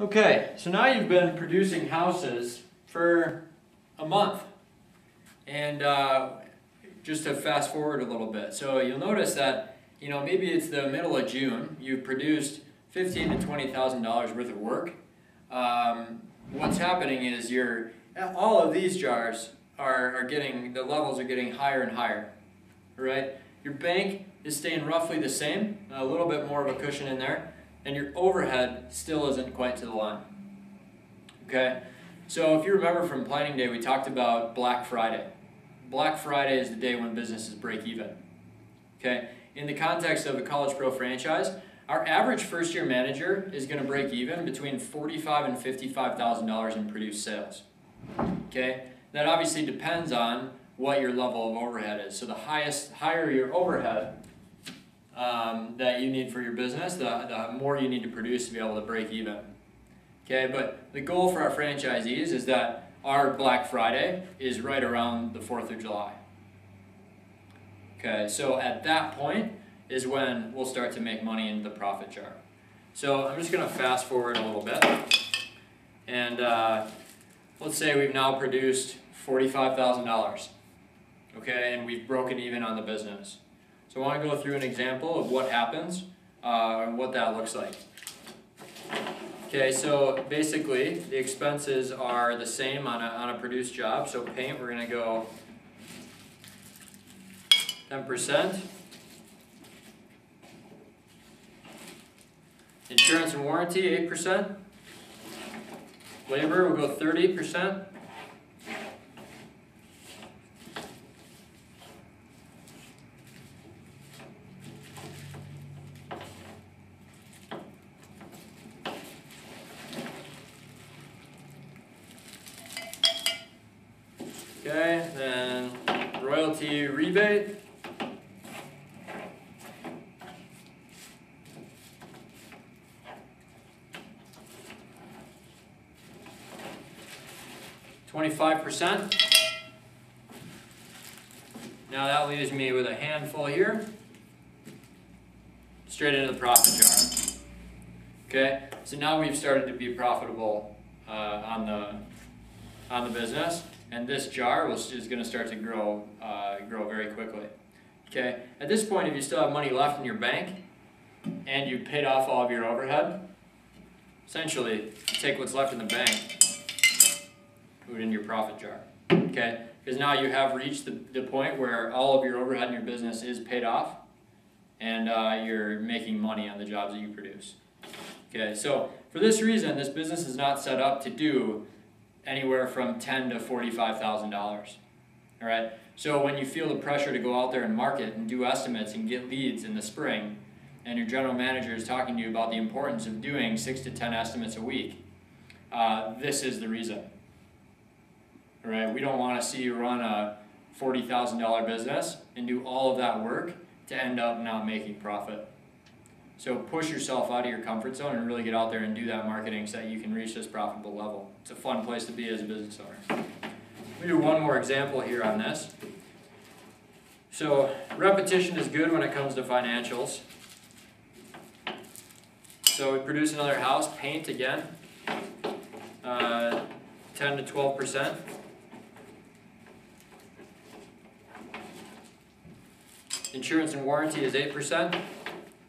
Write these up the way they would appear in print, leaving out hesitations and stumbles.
Okay, so now you've been producing houses for a month. And just to fast forward a little bit. So you'll notice that, maybe it's the middle of June, you've produced $15,000 to $20,000 worth of work. What's happening is all of these jars the levels are getting higher and higher, right? Your bank is staying roughly the same, a little bit more of a cushion in there, and your overhead still isn't quite to the line. Okay, so if you remember from planning day, we talked about Black Friday. Black Friday is the day when businesses break even. Okay, in the context of a College Pro franchise, our average first-year manager is going to break even between $45,000 and $55,000 in produced sales. Okay, that obviously depends on what your level of overhead is. So the higher your overhead that you need for your business, the more you need to produce to be able to break even. Okay, but the goal for our franchisees is that our Black Friday is right around the 4th of July. Okay, so at that point is when we'll start to make money into the profit jar. So I'm just going to fast forward a little bit. And let's say we've now produced $45,000. Okay, and we've broken even on the business. So I want to go through an example of what happens and what that looks like. Okay, so basically the expenses are the same on a produced job. So paint, we're going to go 10%. Insurance and warranty, 8%. Labor, we'll go 30%. Okay, then royalty rebate. $25%. Now that leaves me with a handful here, straight into the profit jar. Okay, so now we've started to be profitable on the business, and this jar is going to start to grow very quickly. Okay, at this point, if you still have money left in your bank and you paid off all of your overhead, essentially take what's left in the bank, put it in your profit jar. Okay, because now you have reached the point where all of your overhead in your business is paid off, and you're making money on the jobs that you produce. Okay, so for this reason, this business is not set up to do anywhere from $10,000 to $45,000. All right. So when you feel the pressure to go out there and market and do estimates and get leads in the spring, and your general manager is talking to you about the importance of doing 6 to 10 estimates a week, this is the reason. All right. We don't want to see you run a $40,000 business and do all of that work to end up not making profit. So push yourself out of your comfort zone and really get out there and do that marketing so that you can reach this profitable level. It's a fun place to be as a business owner. Let me do one more example here on this. So repetition is good when it comes to financials. So we produce another house, paint again, 10 to 12%. Insurance and warranty is 8%.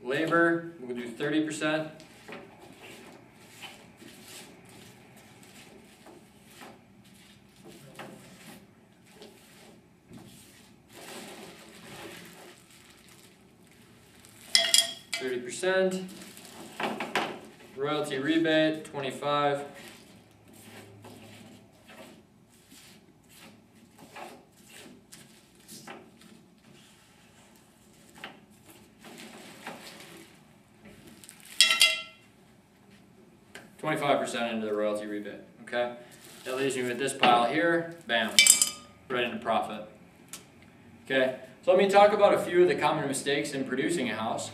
Labor, we'll do 30%. Royalty rebate, 25%. $25% into the royalty rebate. Okay, that leaves me with this pile here. Bam, right into profit. Okay, so let me talk about a few of the common mistakes in producing a house,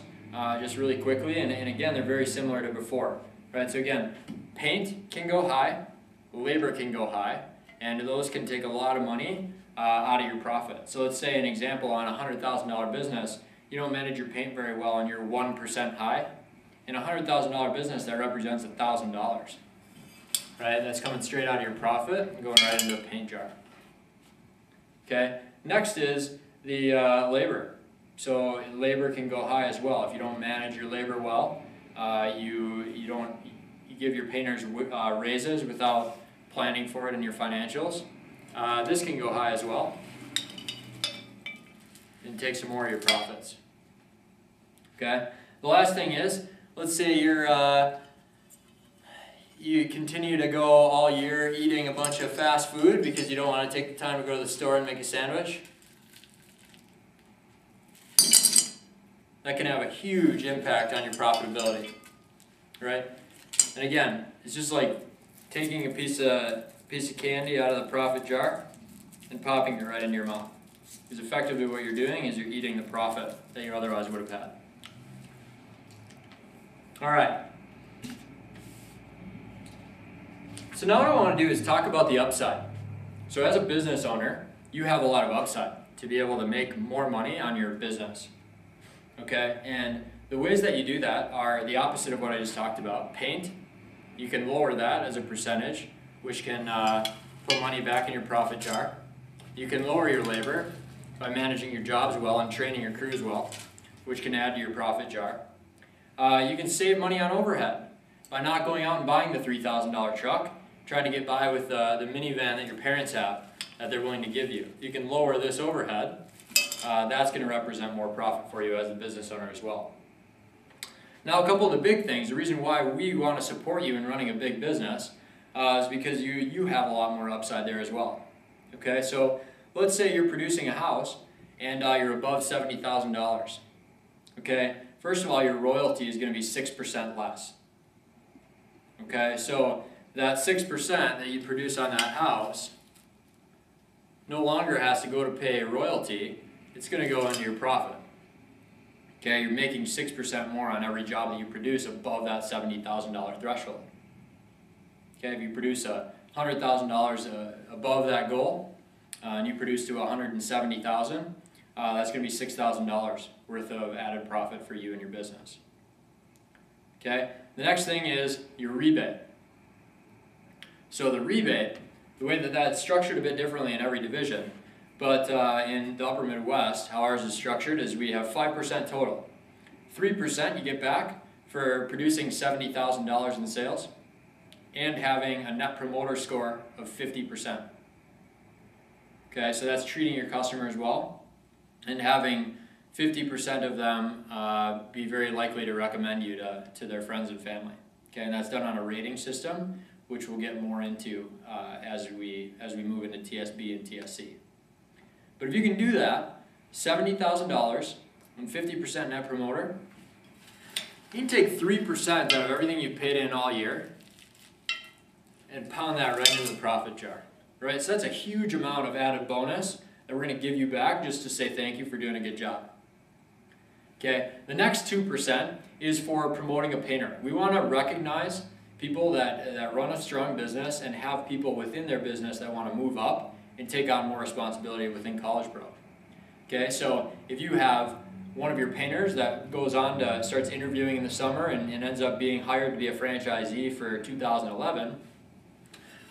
just really quickly. And again, they're very similar to before. Right. So again, paint can go high, labor can go high, and those can take a lot of money out of your profit. So let's say an example on a $100,000 business, you don't manage your paint very well, and you're 1% high. In a $100,000 business, that represents $1,000. right? That's coming straight out of your profit and going right into a paint jar. Okay, next is the labor. So labor can go high as well. If you don't manage your labor well, you give your painters raises without planning for it in your financials. This can go high as well and take some more of your profits. Okay. The last thing is, let's say you continue to go all year eating a bunch of fast food because you don't want to take the time to go to the store and make a sandwich. That can have a huge impact on your profitability, right? And again, it's just like taking a piece of candy out of the profit jar and popping it right into your mouth. Because effectively what you're doing is you're eating the profit that you otherwise would have had. All right. So now what I want to do is talk about the upside. So as a business owner, you have a lot of upside to be able to make more money on your business. Okay, and the ways that you do that are the opposite of what I just talked about. Paint, you can lower that as a percentage, which can put money back in your profit jar. You can lower your labor by managing your jobs well and training your crews well, which can add to your profit jar. You can save money on overhead by not going out and buying the $3,000 truck, trying to get by with the minivan that your parents have that they're willing to give you. You can lower this overhead. That's going to represent more profit for you as a business owner as well. Now, a couple of the big things, the reason why we want to support you in running a big business is because you have a lot more upside there as well. Okay, so let's say you're producing a house and you're above $70,000. Okay, first of all, your royalty is going to be 6% less. Okay, so that 6% that you produce on that house no longer has to go to pay a royalty. It's going to go into your profit. Okay, you're making 6% more on every job that you produce above that $70,000 threshold. Okay, if you produce $100,000 above that goal, and you produce to $170,000, that's going to be $6,000 worth of added profit for you and your business. Okay, the next thing is your rebate. So the rebate, the way that that's structured a bit differently in every division, but in the upper Midwest, how ours is structured is we have 5% total. 3% you get back for producing $70,000 in sales and having a net promoter score of 50%. Okay, so that's treating your customers well and having 50% of them be very likely to recommend you to their friends and family. Okay, and that's done on a rating system, which we'll get more into as we move into TSB and TSC. But if you can do that, $70,000 and 50% net promoter, you can take 3% out of everything you've paid in all year and pound that right into the profit jar. Right? So that's a huge amount of added bonus that we're going to give you back just to say thank you for doing a good job. Okay, the next 2% is for promoting a painter. We want to recognize people that run a strong business and have people within their business that want to move up and take on more responsibility within College Pro. Okay, so if you have one of your painters that goes on to starts interviewing in the summer and ends up being hired to be a franchisee for 2011,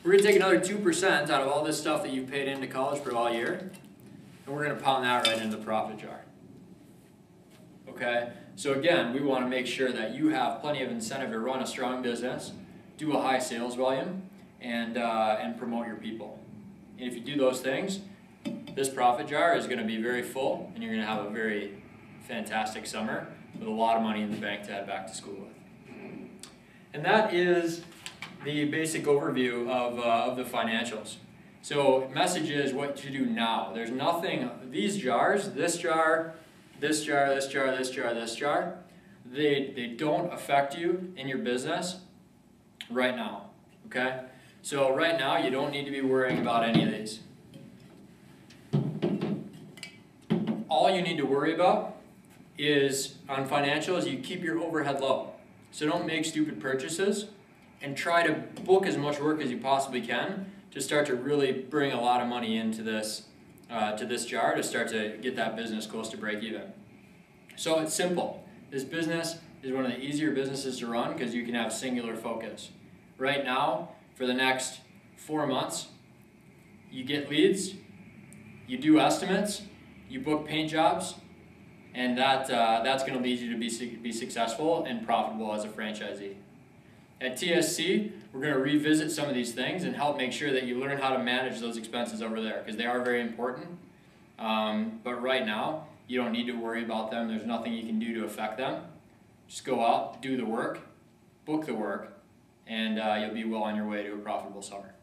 we're going to take another 2% out of all this stuff that you've paid into College Pro all year, and we're going to pound that right into the profit jar. Okay, so again, we want to make sure that you have plenty of incentive to run a strong business, do a high sales volume, and promote your people. And if you do those things, this profit jar is going to be very full, and you're going to have a very fantastic summer with a lot of money in the bank to head back to school with. And that is the basic overview of the financials. So message is what to do now. There's nothing, these jars, this jar, this jar, this jar, this jar, this jar, they don't affect you in your business right now, okay? So right now, you don't need to be worrying about any of these. All you need to worry about is, on financials, you keep your overhead low. So don't make stupid purchases and try to book as much work as you possibly can to start to really bring a lot of money into this jar to start to get that business close to break even. So it's simple. This business is one of the easier businesses to run because you can have singular focus. Right now, for the next 4 months. You get leads, you do estimates, you book paint jobs, and that's going to lead you to be successful and profitable as a franchisee. At TSC, we're going to revisit some of these things and help make sure that you learn how to manage those expenses over there, because they are very important. But right now, you don't need to worry about them. There's nothing you can do to affect them. Just go out, do the work, book the work, and you'll be well on your way to a profitable summer.